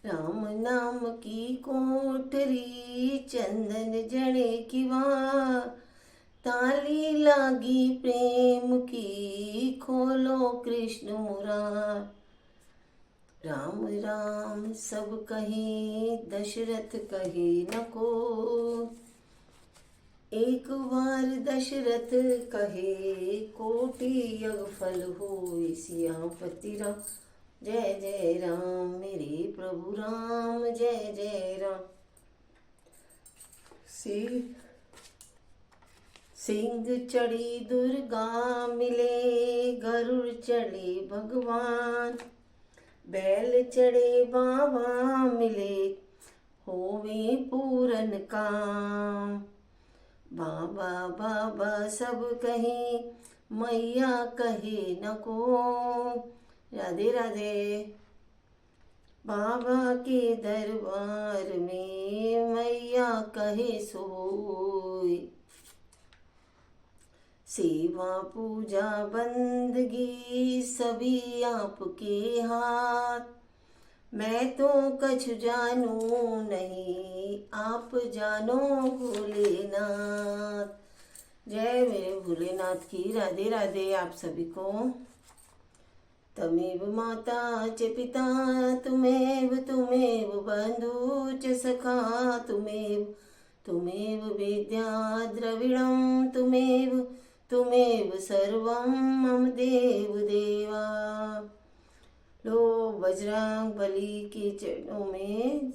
राम नाम की कोठरी चंदन जड़े की वार, ताली लागी प्रेम की खोलो कृष्ण मुरार। राम राम सब कहे दशरथ कहे न को, एक बार दशरथ कहे कोटि यज्ञ फल होय। सियापति राम जय जय राम, मेरे प्रभु राम जय जय राम। सिंह चढ़ी दुर्गा मिले, गरुड़ चढ़े भगवान, बैल चढ़े बाबा मिले, होवे पूरन काम। बाबा बाबा सब कहे, मैया कहे न को। राधे राधे। बाबा के दरबार में मैया कहे सोई, सेवा पूजा बंदगी सभी आपके हाथ। मैं तो कछ जानू नहीं, आप जानो भोलेनाथ। जय मेरे भोलेनाथ की। राधे राधे आप सभी को। तमेव माता च पिता तुमेव बंधु च सखा, तुमेव विद्या द्रविणं, तुमेव सर्वं मम देव देवा। लो बजरंग बली के चरणों में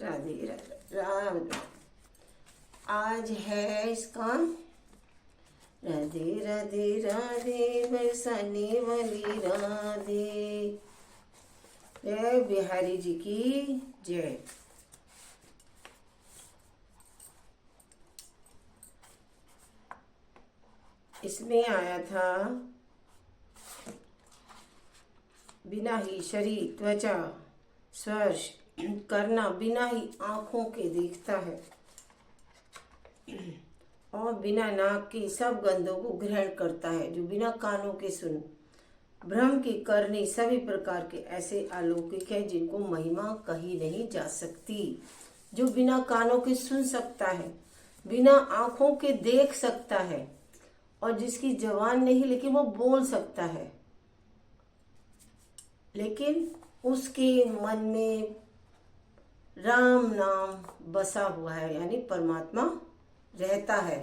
राधे राधे राधे। आज है इसका राधे राधे राधे बरसाने वाली राधे। जय बिहारी जी की जय। इसमें आया था, बिना ही शरीर त्वचा स्पर्श करना, बिना ही आँखों के देखता है और बिना नाक के सब गंधों को ग्रहण करता है। जो बिना कानों के सुन भ्रम की करनी सभी प्रकार के ऐसे अलौकिक है जिनको महिमा कही नहीं जा सकती। जो बिना कानों के सुन सकता है, बिना आँखों के देख सकता है, और जिसकी जबान नहीं लेकिन वो बोल सकता है, लेकिन उसके मन में राम नाम बसा हुआ है, यानी परमात्मा रहता है।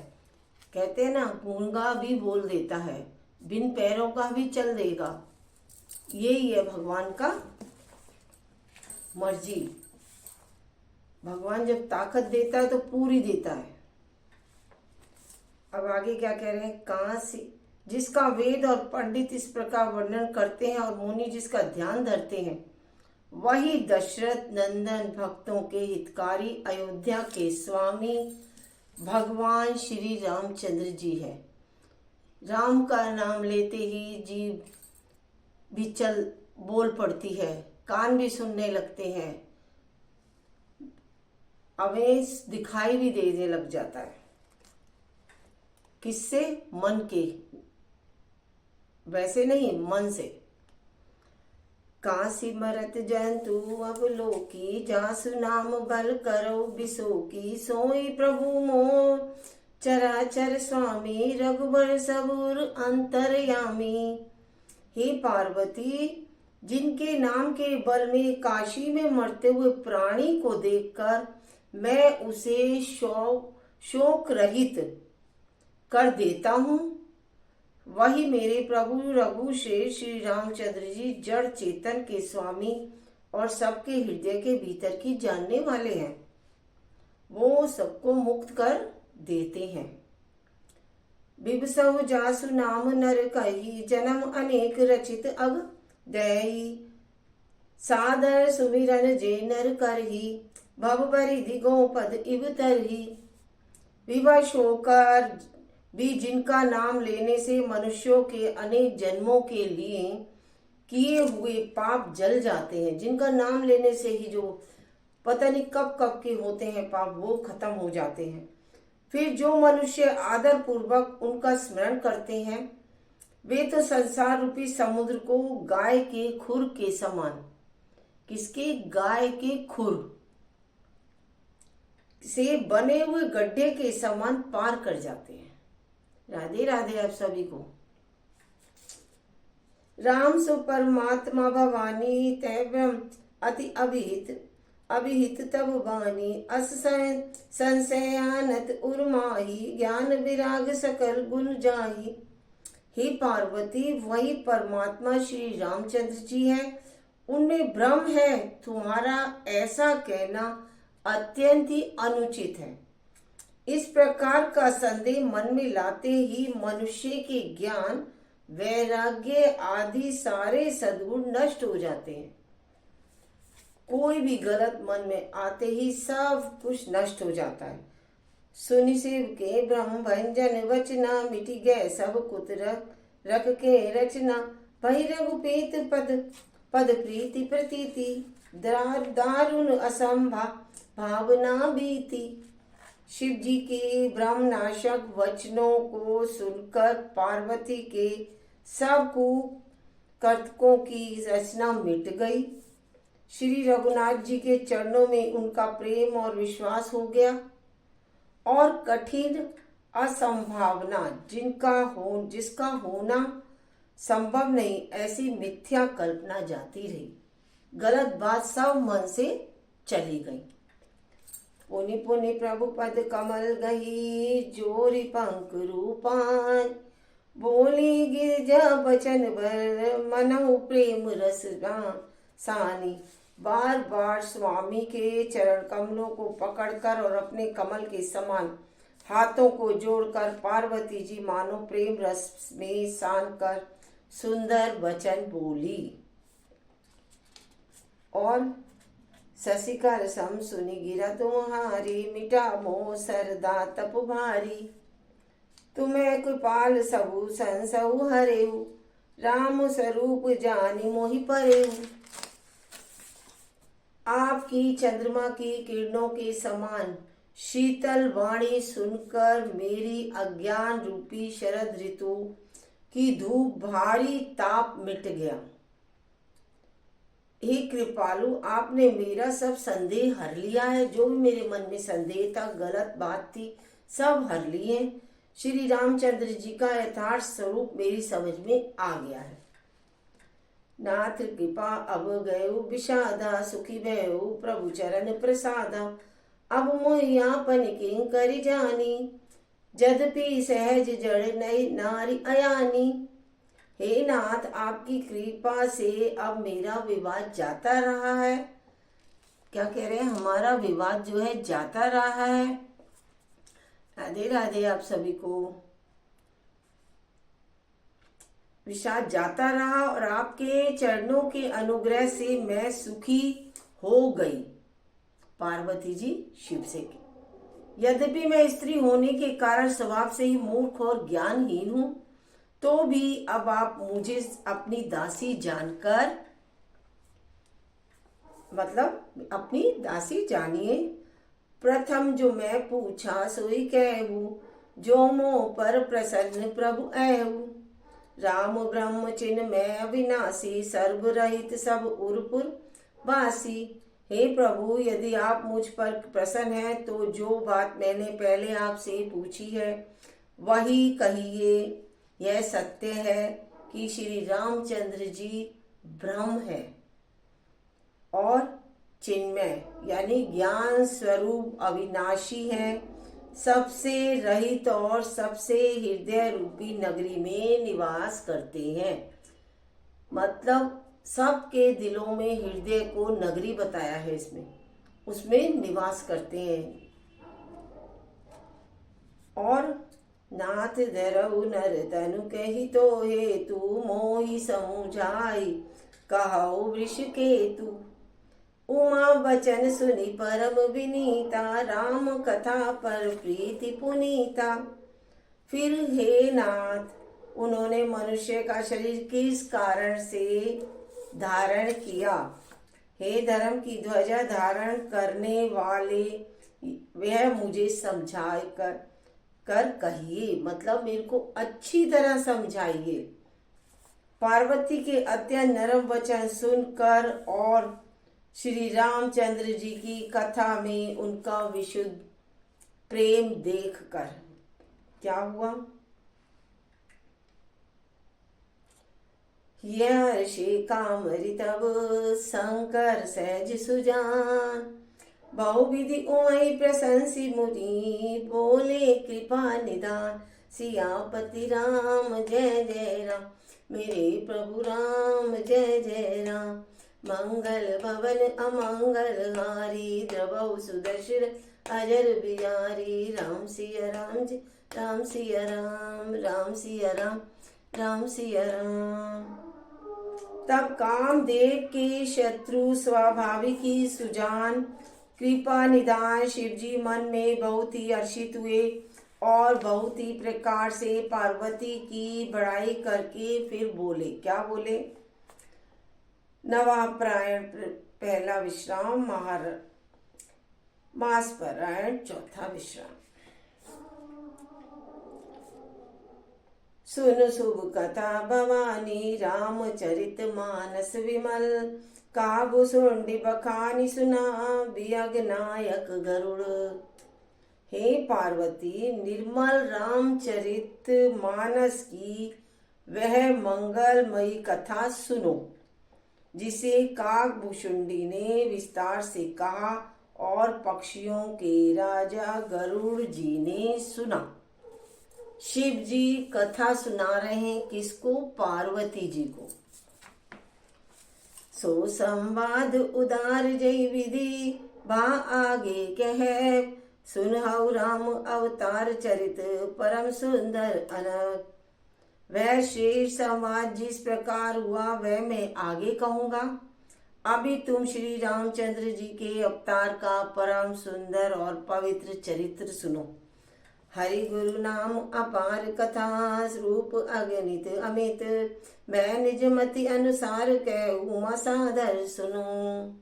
कहते हैं ना, गूंगा भी बोल देता है, बिन पैरों का भी चल देगा। यही है भगवान का मर्जी। भगवान जब ताकत देता है तो पूरी देता है। अब आगे क्या कह रहे हैं, कहां से, जिसका वेद और पंडित इस प्रकार वर्णन करते हैं और मुनि जिसका ध्यान धरते हैं, वही दशरथ नंदन भक्तों के हितकारी अयोध्या के स्वामी भगवान श्री रामचंद्र जी है। राम का नाम लेते ही जीभ भी चल बोल पड़ती है, कान भी सुनने लगते हैं, आवेश दिखाई भी देने लग जाता है। किससे? मन के, वैसे नहीं, मन से। काशी मरत जंतु अवलोकी, जासु नाम बल करो बिसोकी, सोई प्रभु मोर चराचर स्वामी, रघुबर सबुर अंतर्यामी। हे पार्वती, जिनके नाम के बल में काशी में मरते हुए प्राणी को देखकर मैं उसे शोक रहित कर देता हूँ, वही मेरे प्रभु रघु श्री रामचंद्र जी जड़ चेतन के स्वामी और सबके हृदय के भीतर की जानने वाले हैं। वो सबको मुक्त कर देते हैं। बिबसहु जासु नाम नर कही, जन्म अनेक रचित अग दई, सादर सुमिरन जे नर करही, भव परिधि गोपद इव तरही। विवश होकर भी जिनका नाम लेने से मनुष्यों के अनेक जन्मों के लिए किए हुए पाप जल जाते हैं, जिनका नाम लेने से ही जो पता नहीं कब कब के होते हैं पाप, वो खत्म हो जाते हैं। फिर जो मनुष्य आदर पूर्वक उनका स्मरण करते हैं, वे तो संसार रूपी समुद्र को गाय के खुर के समान किसके? गाय के खुर से बने हुए गड्ढे के समान पार कर जाते हैं। राधे राधे आप सभी को। राम सो परमात्मा भवानी तय ब्रह्म अति अभिहित तब बानी अस संशयानत उर्माही ज्ञान विराग सकल गुण जाही। हे पार्वती, वही परमात्मा श्री रामचंद्र जी है, उनमें भ्रम है। तुम्हारा ऐसा कहना अत्यंत ही अनुचित है। इस प्रकार का संदेह मन में लाते ही मनुष्य के ज्ञान, वैराग्य आदि सारे सद्गुण नष्ट हो जाते हैं। कोई भी गलत मन में आते ही सब कुछ नष्ट हो जाता है। सुनि शिव के ब्रह्म भंजन वचना, मिटी गए सब कुत रख के रचना। भई रघुपीत पद प्रीति प्रतीति, दारुण भावना बीती। शिव जी के ब्रह्मनाशक वचनों को सुनकर पार्वती के सब कुकर्तकों की रचना मिट गई। श्री रघुनाथ जी के चरणों में उनका प्रेम और विश्वास हो गया और कठिन असंभावना जिसका होना संभव नहीं, ऐसी मिथ्या कल्पना जाती रही। गलत बात सब मन से चली गई। पुनि पुनि प्रभु पद कमल गही, जोरी पंख रूपान। बोली गिरजा बचन भर, मनहु प्रेम रस सानी। बार बार स्वामी के चरण कमलों को पकड़कर और अपने कमल के समान हाथों को जोड़कर पार्वती जी मानो प्रेम रस में सान कर सुंदर वचन बोली। और शशिकर सम सुनि गिरा तुम्हारी, मिटा मोह सरदा तप भारी। तुम्हें कृपाल सबु संसहु हरेऊ, राम स्वरूप जानी मोहि परेऊ। आपकी चंद्रमा की किरणों के समान शीतल वाणी सुनकर मेरी अज्ञान रूपी शरद ऋतु की धूप भारी ताप मिट गया। हे कृपालु, आपने मेरा सब संदेह हर लिया है। जो भी मेरे मन में संदेह था, गलत बात थी, सब हर लिए। श्री रामचंद्र जी का यथार्थ स्वरूप मेरी समझ में आ गया है। नाथ कृपा अब गयो विषादा, सुखी भयो प्रभु चरण प्रसादा। अब मोहियापन किंकरि जानी, जदपि सहज जड़ नई नारी अयानी। हे नाथ, आपकी कृपा से अब मेरा विवाद जाता रहा है। क्या कह रहे हैं? हमारा विवाद जो है जाता रहा है। राधे राधे आप सभी को। विषाद जाता रहा और आपके चरणों के अनुग्रह से मैं सुखी हो गई। पार्वती जी शिव से। यद्यपि मैं स्त्री होने के कारण स्वभाव से ही मूर्ख और ज्ञानहीन हूं, तो भी अब आप मुझे अपनी दासी जानकर, मतलब अपनी दासी जानिए। प्रथम जो मैं पूछा सोई कहूँ, जो मोह पर प्रसन्न प्रभु ऐहू। राम ब्रह्म चिन्ह मैं अविनाशी, सर्व रहित सब उरपुर वासी। हे प्रभु, यदि आप मुझ पर प्रसन्न हैं तो जो बात मैंने पहले आपसे पूछी है वही कहिए। यह सत्य है कि श्री रामचंद्र जी ब्रह्म है और चिन्मय यानी ज्ञान स्वरूप अविनाशी है, सबसे रहित और सबसे हृदय रूपी नगरी में निवास करते हैं। मतलब सबके दिलों में हृदय को नगरी बताया है, उसमें निवास करते हैं। और नाथ धरऊ नर तनु कही तो हेतु, मोहि समुझाई कहऊ वृष केतु। उमा वचन सुनि परम विनीता, राम कथा पर प्रीति पुनीता। फिर हे नाथ, उन्होंने मनुष्य का शरीर किस कारण से धारण किया? हे धर्म की ध्वजा धारण करने वाले, वह मुझे समझा कर कहिए, मतलब मेरे को अच्छी तरह समझाइए। पार्वती के अत्यंत नरम वचन सुनकर और श्री रामचंद्र जी की कथा में उनका विशुद्ध प्रेम देखकर क्या हुआ? यर्षि कामरि तब शंकर सहज सुजान, बहुविधि उमई प्रशंसी मुनि, बोले कृपा निदान। सियापति राम जय जय राम, मेरे प्रभु राम जय जय राम। मंगल भवन अमंगल हारी, द्रवहु सुदर्शन अजर बिहारी। राम सिया राम जय राम सिया राम, राम सिया राम, राम सिया राम। तब कामदेव के शत्रु स्वाभाविक ही सुजान, कृपा निदान शिवजी मन में बहुत ही हर्षित हुए और बहुत ही प्रकार से पार्वती की बड़ाई करके फिर बोले। क्या बोले? नवापरायण पहला विश्राम, मासपरायण चौथा विश्राम। सुन शुभ कथा भवानी, रामचरित मानस विमल। काबू सुंडी बखानी सुना, बियग नायक गरुड़। हे पार्वती, निर्मल रामचरित मानस की वह मंगलमयी कथा सुनो, जिसे काकभूषुंडी ने विस्तार से कहा और पक्षियों के राजा गरुड़ जी ने सुना। शिव जी कथा सुना रहे हैं किसको? पार्वती जी को। सो संवाद उदार जय विधि, बा आगे कह। सुनहु राम अवतार चरित, परम सुंदर अनक। वह शेष संवाद जिस प्रकार हुआ वह मैं आगे कहूंगा। अभी तुम श्री रामचंद्र जी के अवतार का परम सुंदर और पवित्र चरित्र सुनो। हरि गुरु नाम अपार कथा, रूप अगणित अमित। मैं निज मति अनुसार कहूँ सादर सुनो।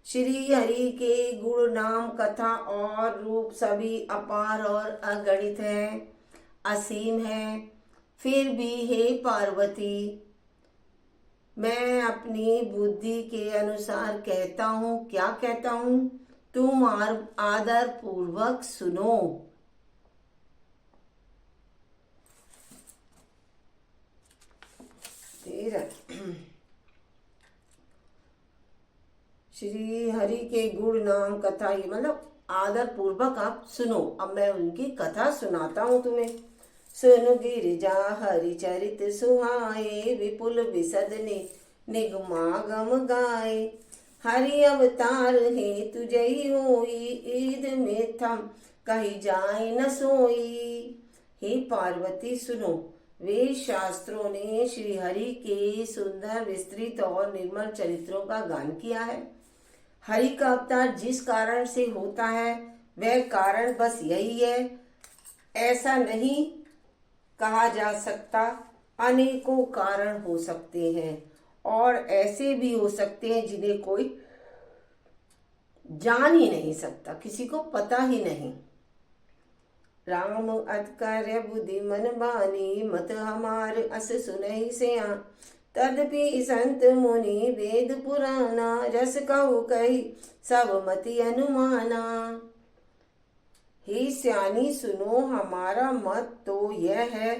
श्री हरि के गुण नाम कथा और रूप सभी अपार और अगणित है, असीम है। फिर भी हे पार्वती, मैं अपनी बुद्धि के अनुसार कहता हूँ। क्या कहता हूँ? तुम आदर पूर्वक सुनो। श्री हरि के गुण नाम कथा, ये मतलब आदर पूर्वक आप सुनो। अब मैं उनकी कथा सुनाता हूँ तुम्हें। सुन गिरिजा हरि चरित सुहाए, विपुल विशद निगमागम गाए। हरि अवतार हेतु जई होई, ईद में थम कही जाए न सोई। हे पार्वती सुनो, वेद शास्त्रों ने श्री हरि के सुंदर विस्तृत और निर्मल चरित्रों का गान किया है। हरि का अवतार जिस कारण से होता है वह कारण बस यही है, ऐसा नहीं कहा जा सकता। अनेकों कारण हो सकते हैं और ऐसे भी हो सकते हैं जिन्हें कोई जान ही नहीं सकता, किसी को पता ही नहीं। राम अतकार्य बुद्धि मन बानी, मत हमार अस सुनहि सेया। तदपि संत मुनि वेद पुराना, रस कहु कही सब मति अनुमाना। हे सियानी सुनो, हमारा मत तो यह है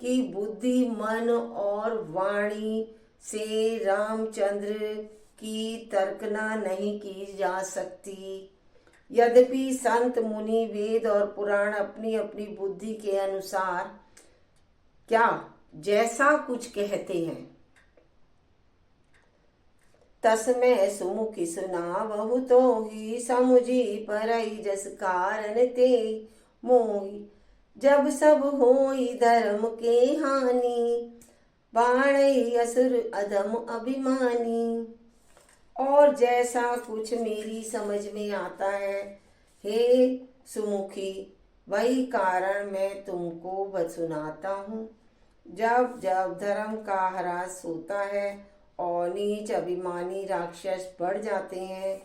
कि बुद्धि मन और वाणी से रामचंद्र की तर्कना नहीं की जा सकती। यद्यपि संत मुनि वेद और पुराण अपनी अपनी बुद्धि के अनुसार क्या जैसा कुछ कहते हैं, तस्मै सुमुखी सुना बहु तो ही। समुझी परई जस कारण ते मोही। जब सब होई धर्म के हानि, बाणई असुर अधम अभिमानी। और जैसा कुछ मेरी समझ में आता है हे सुमुखी, वही कारण मैं तुमको सुनाता हूँ। जब जब धर्म का ह्रास होता है और नीच अभिमानी राक्षस बढ़ जाते हैं,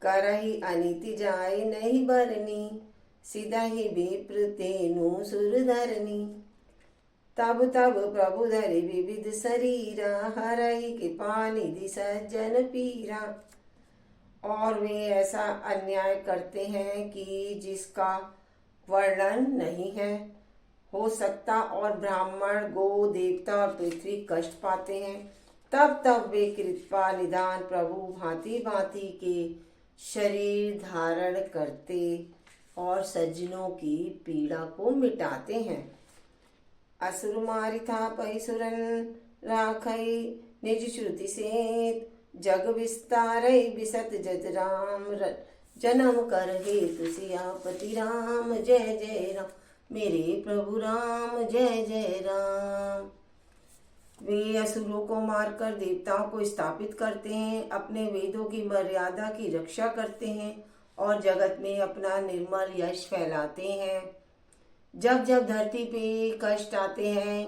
करही अनीति जाए नहीं बरनी। सीधा ही विप्र तेनु सुर धरनी। तब तब प्रभु धरि विविध शरीरा, हरहि कृपा निधि सज्जन पीरा। और वे ऐसा अन्याय करते हैं कि जिसका वर्णन नहीं है हो सकता, और ब्राह्मण, गो, देवता और पृथ्वी कष्ट पाते हैं। तब तब वे कृपा निदान प्रभु भांति भांति के शरीर धारण करते और सज्जनों की पीड़ा को मिटाते हैं। असुर मारिथा पैसुरन राखई निज श्रुति सेत, जग विस्तारई बिसत जत राम जन्म कर हेतु सियापति राम। जय जय राम मेरे प्रभु राम, जय जय राम। वे असुरों को मारकर देवताओं को स्थापित करते हैं, अपने वेदों की मर्यादा की रक्षा करते हैं और जगत में अपना निर्मल यश फैलाते हैं। जब जब धरती पे कष्ट आते हैं,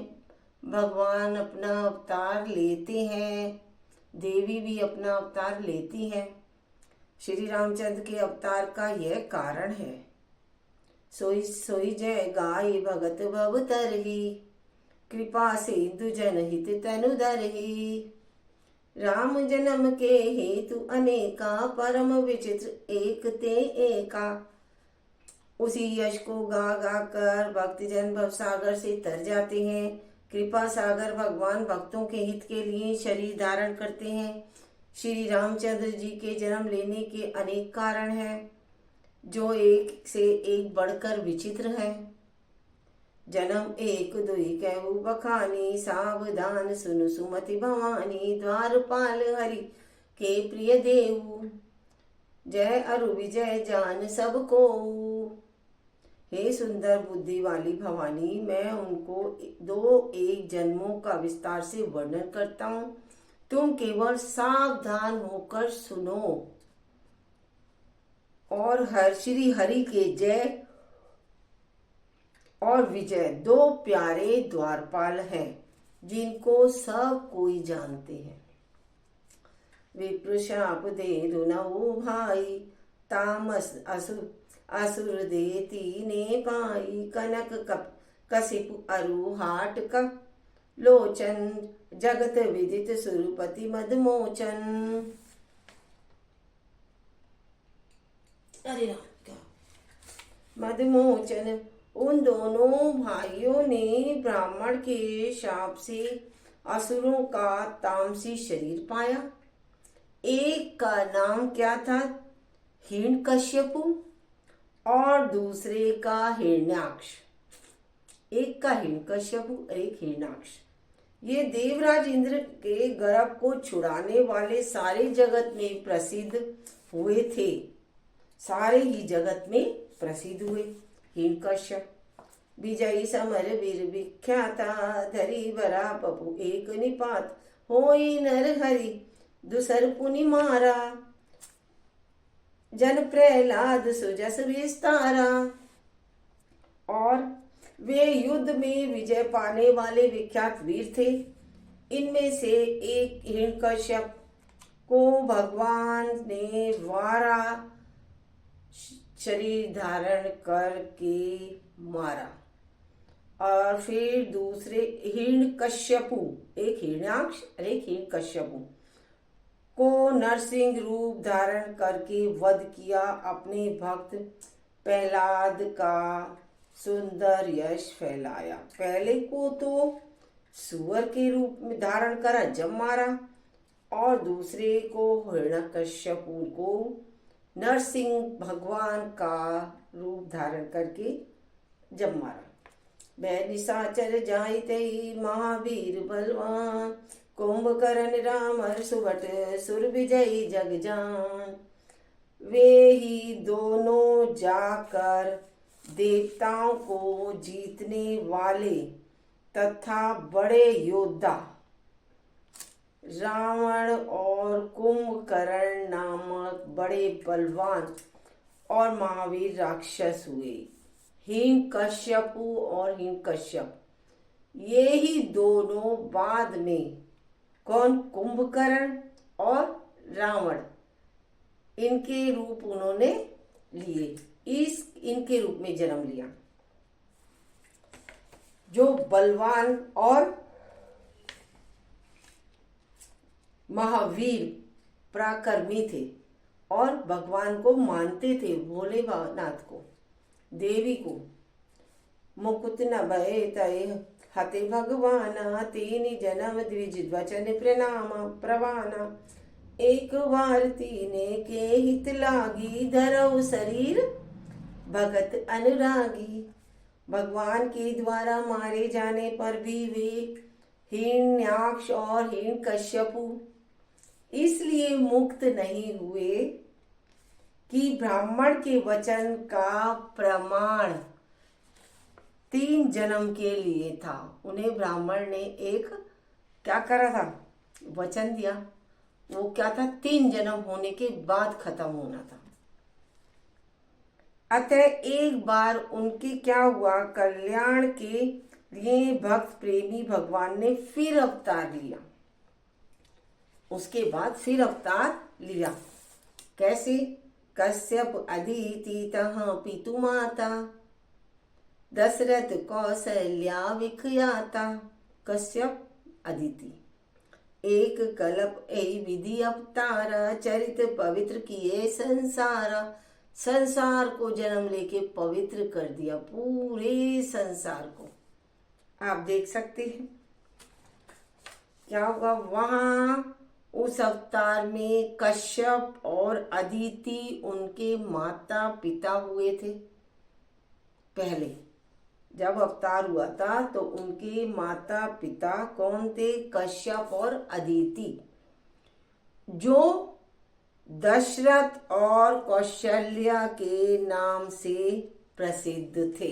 भगवान अपना अवतार लेते हैं, देवी भी अपना अवतार लेती हैं। श्री रामचंद्र के अवतार का यह कारण है। सोई सोई जय गाय भगत भव तरही, कृपा सिंधु जनहित तनु धरही। राम जन्म के हेतु अनेका, परम विचित्र एक ते एका। उसी यश को गा गा कर भक्तजन भवसागर से तर जाते हैं। कृपा सागर भगवान भक्तों के हित के लिए शरीर धारण करते हैं। श्री रामचंद्र जी के जन्म लेने के अनेक कारण हैं, जो एक से एक बढ़कर विचित्र है। जन्म एक दुई कहु बखानी, सावधान सुनु सुमति भवानी। द्वारपाल हरि के प्रिय देव, जय अरु विजय जान सबको। हे सुंदर बुद्धि वाली भवानी, मैं उनको दो एक जन्मों का विस्तार से वर्णन करता हूँ, तुम केवल सावधान होकर सुनो। और श्री हरि के जय और विजय दो प्यारे द्वारपाल हैं, जिनको सब कोई जानते हैं। विप्र शाप दे दुनहु भाई, तामस असुर दे तीने पाई। कनक कसिपु अरु हाट का लोचन, जगत विदित सुरपति मदमोचन। अरे राम, क्या मदमोचन। उन दोनों भाइयों ने ब्राह्मण के शाप से असुरों का तामसी शरीर पाया। एक का नाम क्या था? हिरण्यकश्यपु, और दूसरे का हिरण्याक्ष। एक का हिरण्यकश्यपु, एक हिरण्याक्ष। ये देवराज इंद्र के गर्भ को छुड़ाने वाले सारे जगत में प्रसिद्ध हुए थे, सारे ही जगत में प्रसिद्ध हुए। हिरण्यकश्यप विजयी समर वीर विख्याता, धरी बरा पपु एक निपात। होई नर हरि दुसर पुनि मारा, जन प्रहलाद सुजस विस्तारा। और वे युद्ध में विजय पाने वाले विख्यात वीर थे। इनमें से एक हिरण्यकश्यप को भगवान ने वारा शरीर धारण करके मारा, और फिर दूसरे हिरण्यकश्यपु, एक हिरण्याक्ष और एक हिरण्यकश्यपु को नरसिंह रूप धारण करके वध किया। अपने भक्त प्रहलाद का सुंदर यश फैलाया। पहले को तो सुअर के रूप में धारण करा जब मारा, और दूसरे को हिरण्यकश्यपु को नरसिंह भगवान का रूप धारण करके जब मारा। वह निशाचर जाइत महावीर बलवान, कुंभकर्ण राम सुभट सुर विजयी जग जान। वे ही दोनों जाकर देवताओं को जीतने वाले तथा बड़े योद्धा रावण और कुंभकर्ण नामक बड़े बलवान और महावीर राक्षस हुए। हिरण्यकश्यपु और हिरण्यकश्यप ये ही दोनों बाद में कौन? कुंभकर्ण और रावण, इनके रूप उन्होंने लिए, इनके रूप में जन्म लिया। जो बलवान और महावीर पराक्रमी थे, और भगवान को मानते थे, भोलेनाथ को, देवी को। मुकुट न भय तय हते भगवाना, तीन जन्म द्विज वचन प्रणाम प्रवाना। एक बार तीने के हित लागी, धरऊ शरीर भगत अनुरागी। भगवान के द्वारा मारे जाने पर भी वे हिरण्याक्ष और हिरण्यकश्यपु इसलिए मुक्त नहीं हुए कि ब्राह्मण के वचन का प्रमाण 3 जन्म के लिए था। उन्हें ब्राह्मण ने एक क्या करा था, वचन दिया। वो क्या था, 3 जन्म होने के बाद खत्म होना था। अतः एक बार उनके क्या हुआ, कल्याण के लिए भक्त प्रेमी भगवान ने फिर अवतार लिया। उसके बाद फिर अवतार लिया। कैसे? कश्यप अदिति तह पितु माता, दशरथ कौशल्या विख्याता। कश्यप अदिति एक कल्प ए विधि अवतारा, चरित पवित्र किए संसारा। संसार को जन्म लेके पवित्र कर दिया, पूरे संसार को। आप देख सकते हैं क्या हुआ वहां उस अवतार में। कश्यप और अदिति उनके माता पिता हुए थे। पहले जब अवतार हुआ था तो उनके माता पिता कौन थे? कश्यप और अदिति, जो दशरथ और कौशल्या के नाम से प्रसिद्ध थे।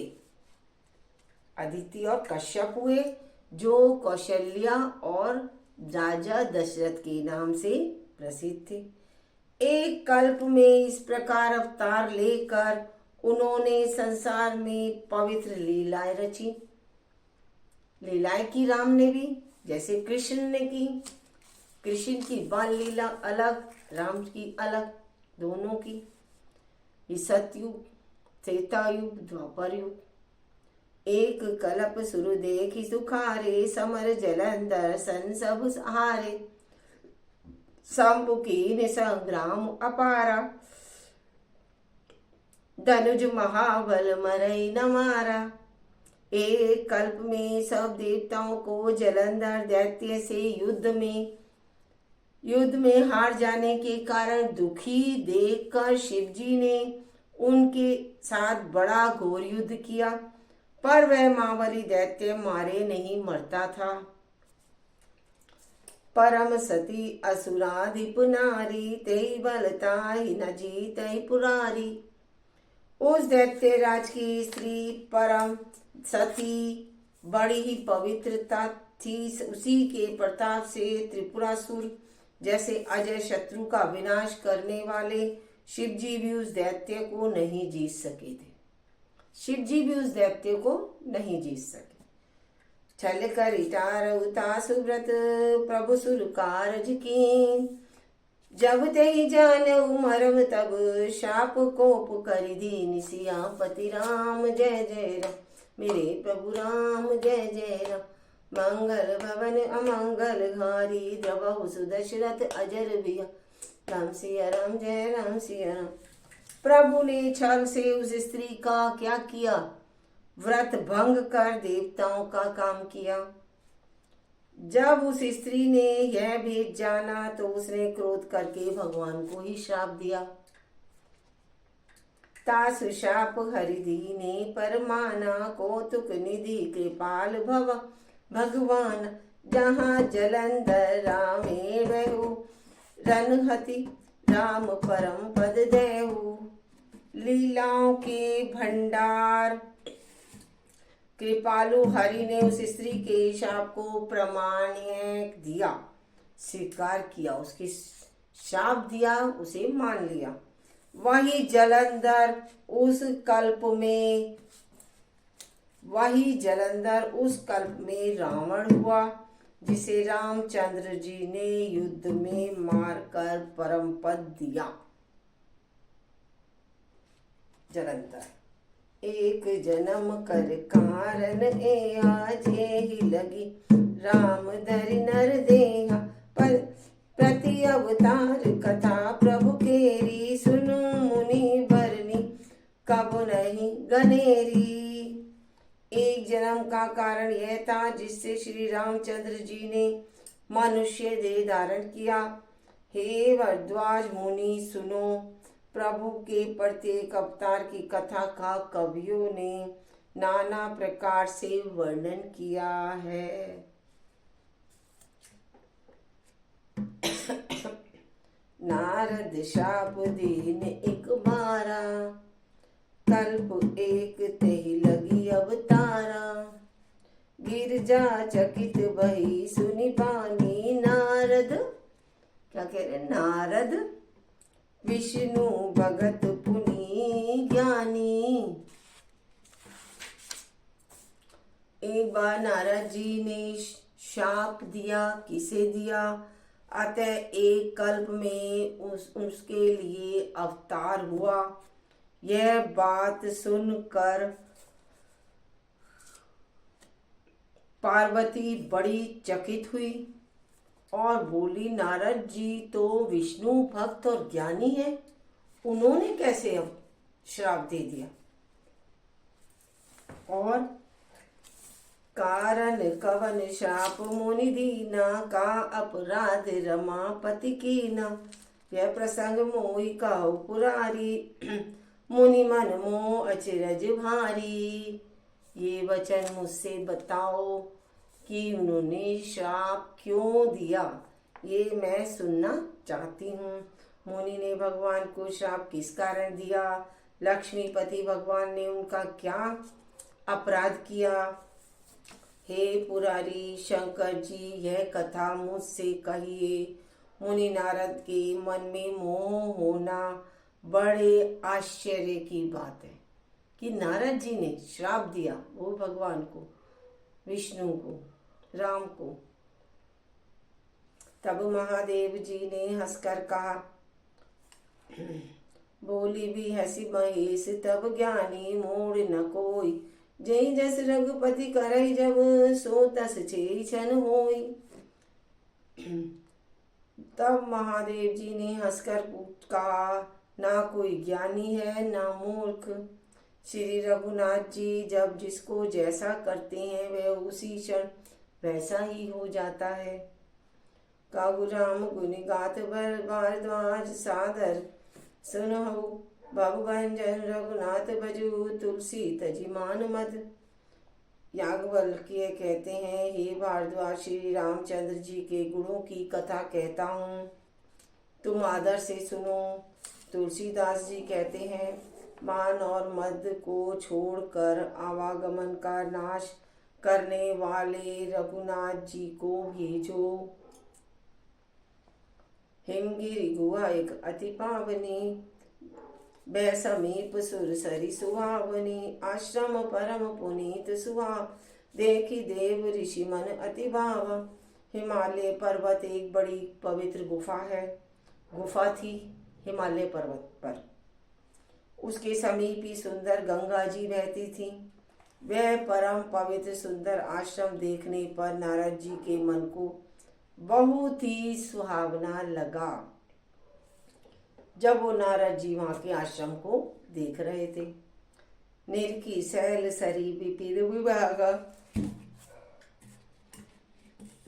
अदिति और कश्यप हुए जो कौशल्या और राजा दशरथ के नाम से प्रसिद्ध थे। एक कल्प में इस प्रकार अवतार लेकर उन्होंने संसार में पवित्र लीलाएं रची। लीलाएं की राम ने भी, जैसे कृष्ण ने की। कृष्ण की बाल लीला अलग, राम की अलग, दोनों की। ये सतयुग, त्रेता युग, द्वापर युग। एक कल्प सुर देखी सुखारे, समर जलंधर सन सब हारे। शंभु कीन संग्राम अपारा, धनुज महाबल मरई न मारा। एक कल्प में सब देवताओं को जलंधर दैत्य से युद्ध में हार जाने के कारण दुखी देखकर शिवजी ने उनके साथ बड़ा घोर युद्ध किया, पर वह महाबली दैत्य मारे नहीं मरता था। परम सती असुराधिप नारी, तेई बलताई न जीतई पुरारी। उस दैत्य राज की स्त्री परम सती बड़ी ही पवित्रता थी। उसी के प्रताप से त्रिपुरासुर जैसे अजय शत्रु का विनाश करने वाले शिवजी भी उस दैत्य को नहीं जीत सके थे। शिवजी भी उस दैत्य को नहीं जीत सके। छल कर इटार सुव्रत प्रभु सुर कारज की, जब ते जान मरम तब शाप कोप कर दीन। सियापति राम जय जय राम, मेरे प्रभु राम जय जय राम। मंगल भवन अमंगल घारी, द्रवहु सुदशरथ अजर बिया। राम सिया राम जय राम सिया राम। प्रभु ने छल से उस स्त्री का क्या किया? व्रत भंग कर देवताओं का काम किया। जब उस स्त्री ने यह भेद जाना तो उसने क्रोध करके भगवान को ही श्राप दिया। तासु शाप हरिदीने परमाना, कौतुक निधि कृपाल भव भगवान। जहाँ जलंधर रामे रहु, रनहति राम परम पद देहु। लीलाओं के भंडार कृपालु हरि ने उस स्त्री के शाप को प्रमाण्य दिया, स्वीकार किया, उसके शाप दिया, उसे मान लिया। वही जलंधर उस कल्प में रावण हुआ, जिसे रामचंद्र जी ने युद्ध में मारकर परम पद दिया। जलंधर एक जन्म कर कारण ए आज ही लगी, राम धरि नर देहा। पर प्रति अवतार कथा प्रभु केरी, गनेरी। एक जन्म का कारण यह था जिससे श्री रामचंद्र जी ने मनुष्य देह धारण किया। हे भरद्वाज मुनि सुनो, प्रभु के प्रत्येक अवतार की कथा का कवियों ने नाना प्रकार से वर्णन किया है। नारद शाप दीन एक बारा, कल्प एक तेहि लगी अवतारा। गिरजा चकित भई सुनि पानी, नारद क्या कह रहे, नारद विष्णु भगत पुनि ज्ञानी। एक बार नारद जी ने शाप दिया। किसे दिया? अतः एक कल्प में उसके लिए अवतार हुआ। यह बात सुनकर पार्वती बड़ी चकित हुई और बोली, नारद जी तो विष्णु भक्त और ज्ञानी है, उन्होंने कैसे अब श्राप दे दिया? और कारण कवन शाप मुनि दीना, का अपराध रमापति कीना। यह प्रसंग मोहि कहु पुरारी, मुनि मन मोह अचरज भारी। ये वचन मुझसे बताओ कि उन्होंने श्राप क्यों दिया, ये मैं सुनना चाहती हूँ। मुनि ने भगवान को श्राप किस कारण दिया? लक्ष्मीपति भगवान ने उनका क्या अपराध किया? हे पुरारी शंकर जी, यह कथा मुझसे कहिए। मुनि नारद के मन में मोह होना बड़े आश्चर्य की बात है कि नारद जी ने श्राप दिया वो भगवान को, विष्णु को, राम को। तब महादेव जी ने हंसकर कहा, बोली भी हंसी महेश तब ज्ञानी मोड़ न कोई, जय जस रघुपति करई जब सो तस छे छन होई। तब महादेव जी ने हंसकर कहा, ना कोई ज्ञानी है ना मूर्ख। श्री रघुनाथ जी जब जिसको जैसा करते हैं वह उसी क्षण वैसा ही हो जाता है। काहू राम गुण गात भारद्वाज सादर, सुनहु भवभंजन रघुनाथ भजू, तुलसी तजि मान मद। याज्ञवल्क्य कहते हैं, हे भारद्वाज श्री रामचंद्र जी के गुणों की कथा कहता हूँ, तुम आदर से सुनो। तुलसीदास जी कहते हैं, मान और मद को छोड़कर आवागमन का नाश करने वाले रघुनाथ जी को भेजो। हिमगिरि गुहा एक अति पावनी, वह समीप सुर सरी सुहावनी। आश्रम परम पुनीत सुहा, देखी देव ऋषि मन अति भाव। हिमालय पर्वत एक बड़ी पवित्र गुफा थी हिमालय पर्वत पर। उसके समीप ही सुंदर गंगा जी बहती थी। वह परम पवित्र सुंदर आश्रम देखने पर नारद जी के मन को बहुत ही सुहावना लगा। जब वो नारद जी वहां के आश्रम को देख रहे थे, निर्की शैल सरी विपिर विभाग,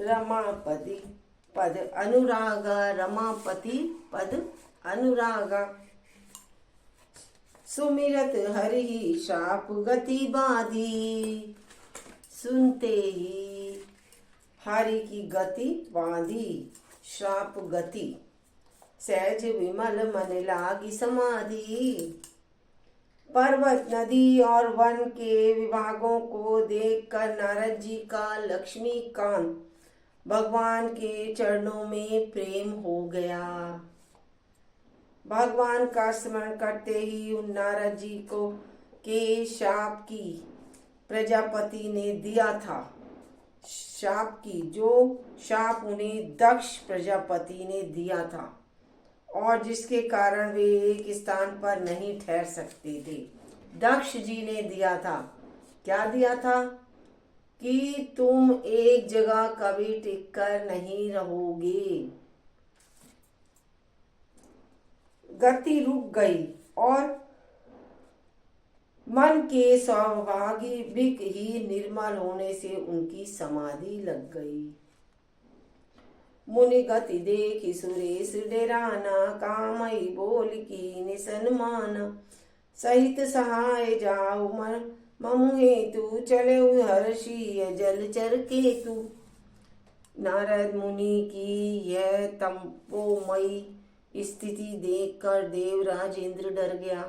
रमापति पद अनुरागा, रमापति पद अनुरागा। सुमिरत हरि शाप गति बाधी, सुनते ही हरि की गति बांधी, शाप गति। सहज विमल मन लागी समाधि। पर्वत नदी और वन के विभागों को देखकर नारद जी का लक्ष्मीकांत भगवान के चरणों में प्रेम हो गया। भगवान का स्मरण करते ही उन नारद जी को के शाप की प्रजापति ने दिया था। जो शाप उन्हें दक्ष प्रजापति ने दिया था और जिसके कारण वे एक स्थान पर नहीं ठहर सकते थे। दक्ष जी ने दिया था। क्या दिया था? कि तुम एक जगह कभी टिककर नहीं रहोगे। गति रुक गई और मन के स्वाभाविक ही निर्मल होने से उनकी समाधि लग गई। मुनि गति देखी सुरेश डेराना, कामई बोल की निसन्मान, सहित सहाय जाओ मन ममु हेतु, चले हर्षीय जलचर केतु। नारद मुनि की यह तपोमयी स्थिति देखकर देवराज इंद्र डर गया।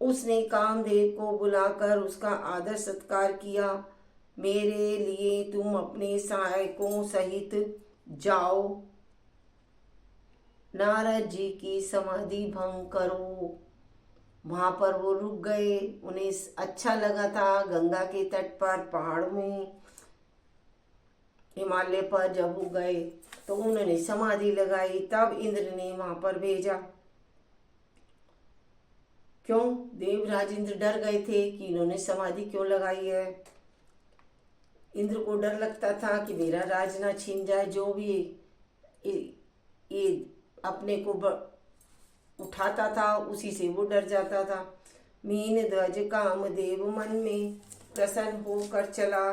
उसने कामदेव को बुलाकर उसका आदर सत्कार किया। मेरे लिए तुम अपने सहायकों सहित जाओ, नारद जी की समाधि भंग करो। वहां पर वो रुक गए। उन्हें अच्छा लगा था गंगा के तट पर, पहाड़ में, हिमालय पर जब वो गए तो उन्होंने समाधि लगाई। तब इंद्र ने वहां पर भेजा। क्यों? देवराज इंद्र डर गए थे कि इन्होंने समाधि क्यों लगाई है। इंद्र को डर लगता था कि मेरा राज ना छीन जाए। जो भी ये अपने को उठाता था उसी से वो डर जाता था। मीन ध्वज कामदेव मन में प्रसन्न होकर चला।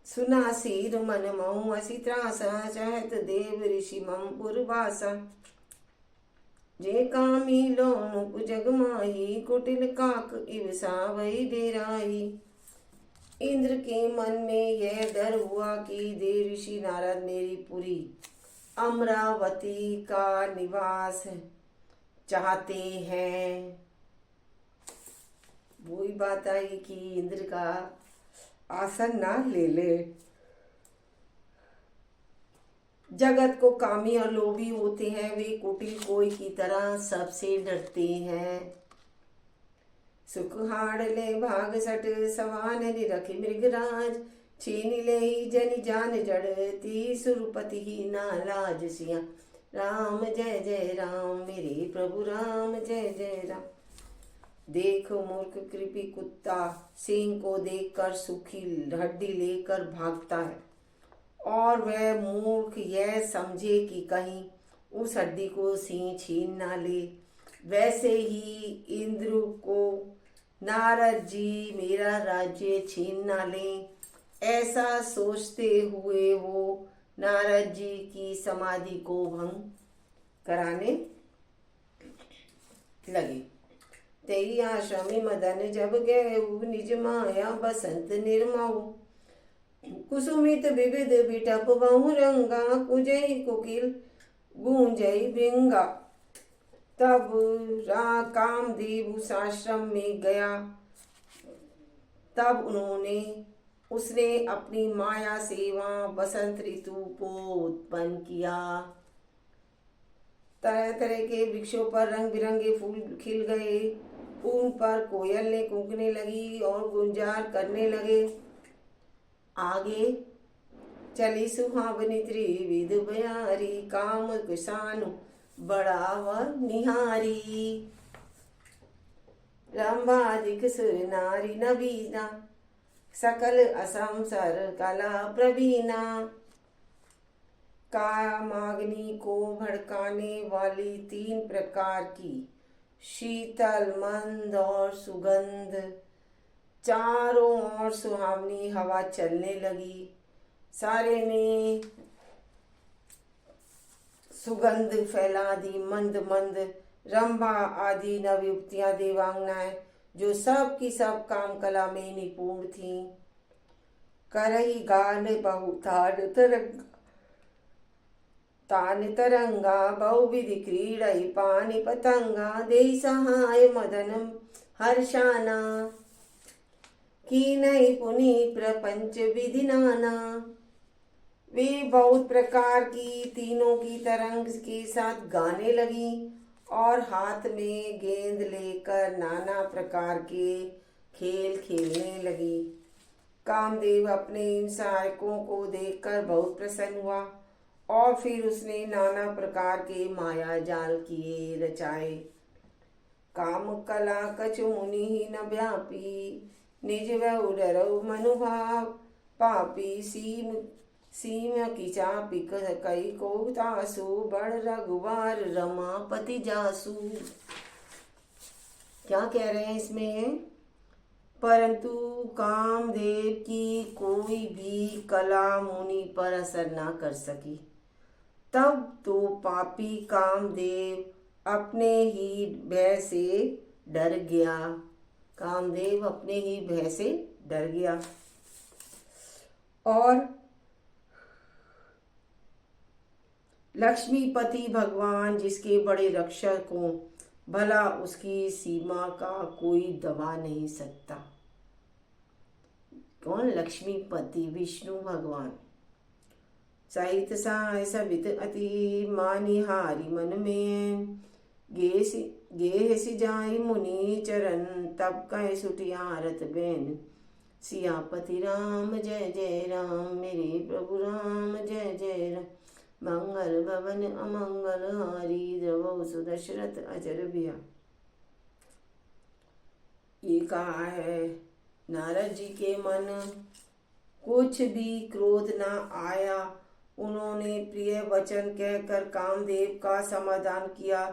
सुना सीर मन महु असी त्रासा, चहत देव ऋषि मम पुरवासा। जे कामी लोनुप जग माही, कुटिल काक इव सावई डेराई। इंद्र के मन में यह डर हुआ कि देव ऋषि नारद मेरी पुरी अमरावती का निवास चाहते हैं। वही बात आई कि इंद्र का आसन ना ले ले। जगत को कामी और लोभी होते हैं, वे कुटिल कोई की तरह सबसे डरते हैं। सुख हाड़ ले भाग सट, सवान निरख मृगराज। छीन ले जन जान जड़ती, सुरपति ही ना लाज सिया। राम जय जय राम, मेरे प्रभु राम जय जय राम। देखो मूर्ख कृपी कुत्ता सिंह को देखकर सूखी हड्डी लेकर भागता है, और वह मूर्ख यह समझे कि कहीं उस हड्डी को सिंह छीन ना ले। वैसे ही इंद्र को नारद जी मेरा राज्य छीन ना लें, ऐसा सोचते हुए वो नारद जी की समाधि को भंग कराने लगे। तेई आश्रमी मदन जब गए, निज माया बसंत निर्मऊ। कुसुमित विविध बिटप बहु रंगा, कुजई कुकिल गूंजई भृंगा। तब कामदेव उस आश्रम में गया। तब उसने अपनी माया से वहां बसंत ऋतु को उत्पन्न किया। तरह तरह के वृक्षों पर रंग बिरंगे फूल खिल गए। उन पर कोयलें कूकने लगी और गुंजार करने लगे। आगे चली सुहावनी त्रिविध बयारी, काम कुशानु बढ़ावा निहारी। रंभाधिक सुर नारी नबीना, सकल असम सर कला प्रवीणा। कामाग्नि को भड़काने वाली 3 प्रकार की शीतल, मंद और सुगंध, चारों ओर सुहावनी हवा चलने लगी। सारे में सुगंध फैला दी। मंद मंद रंभा आदि नवयुवतियां देवांगनाएं, जो सब की सब काम कला में निपुण थीं, करही गान बहु तान तरंगा, बहुविधि क्रीड़ई पानी पतंगा। देई सहाय मदनम हर्षाना, की नई पुनि प्रपंच विधि नाना। वे बहुत प्रकार की तीनों की तरंग के साथ गाने लगी और हाथ में गेंद लेकर नाना प्रकार के खेल खेलने लगी। कामदेव अपने इन सहायकों को देखकर बहुत प्रसन्न हुआ और फिर उसने नाना प्रकार के माया जाल किए रचाए। काम कला कछु मुनि ही न व्यापी, निज वह डरो मनुभाव। पापी सीम की चापी कई को तासु, बड़ रघुवार रमापति जासु। क्या कह रहे हैं इसमें? परंतु कामदेव की कोई भी कला मुनि पर असर ना कर सकी। तब तो पापी कामदेव अपने ही भय से डर गया। कामदेव अपने ही भय से डर गया और लक्ष्मीपति भगवान जिसके बड़े रक्षक हों, भला उसकी सीमा का कोई दबा नहीं सकता। कौन? लक्ष्मीपति विष्णु भगवान। साहित्य साय सबित अति मानिहारी मन में, गेह सि जाई मुनि चरण, तब कह सुटियारत बेन। सियापति राम जय जय राम, मेरे प्रभु राम जय जय राम। मंगल भवन अमंगल हारी, द्रवौ सुदशरथ अजर बिया। ये कहा है नारद जी के मन कुछ भी क्रोध ना आया। उन्होंने प्रिय वचन कहकर कामदेव का समाधान किया।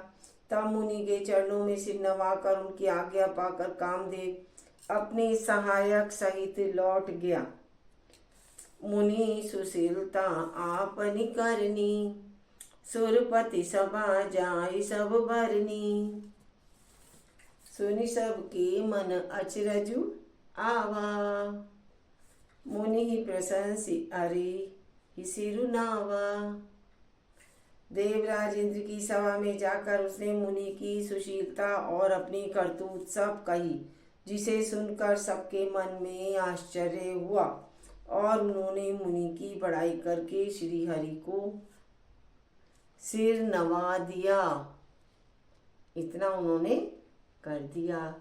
तब मुनि के चरणों में सिर नवाकर उनकी आज्ञा पाकर कामदेव अपने सहायक सहित लौट गया। मुनि सुशीलता आपनि करनी, सुरपति सभा जाई सब भरनी। सुनि सबके मन अचरजु आवा, मुनि ही प्रशंसी अरे ही सिरु नावा। देवराज इंद्र की सभा में जाकर उसने मुनि की सुशीलता और अपनी करतूत सब कही, जिसे सुनकर सबके मन में आश्चर्य हुआ और उन्होंने मुनि की बड़ाई करके श्री हरि को सिर नवा दिया। इतना उन्होंने कर दिया।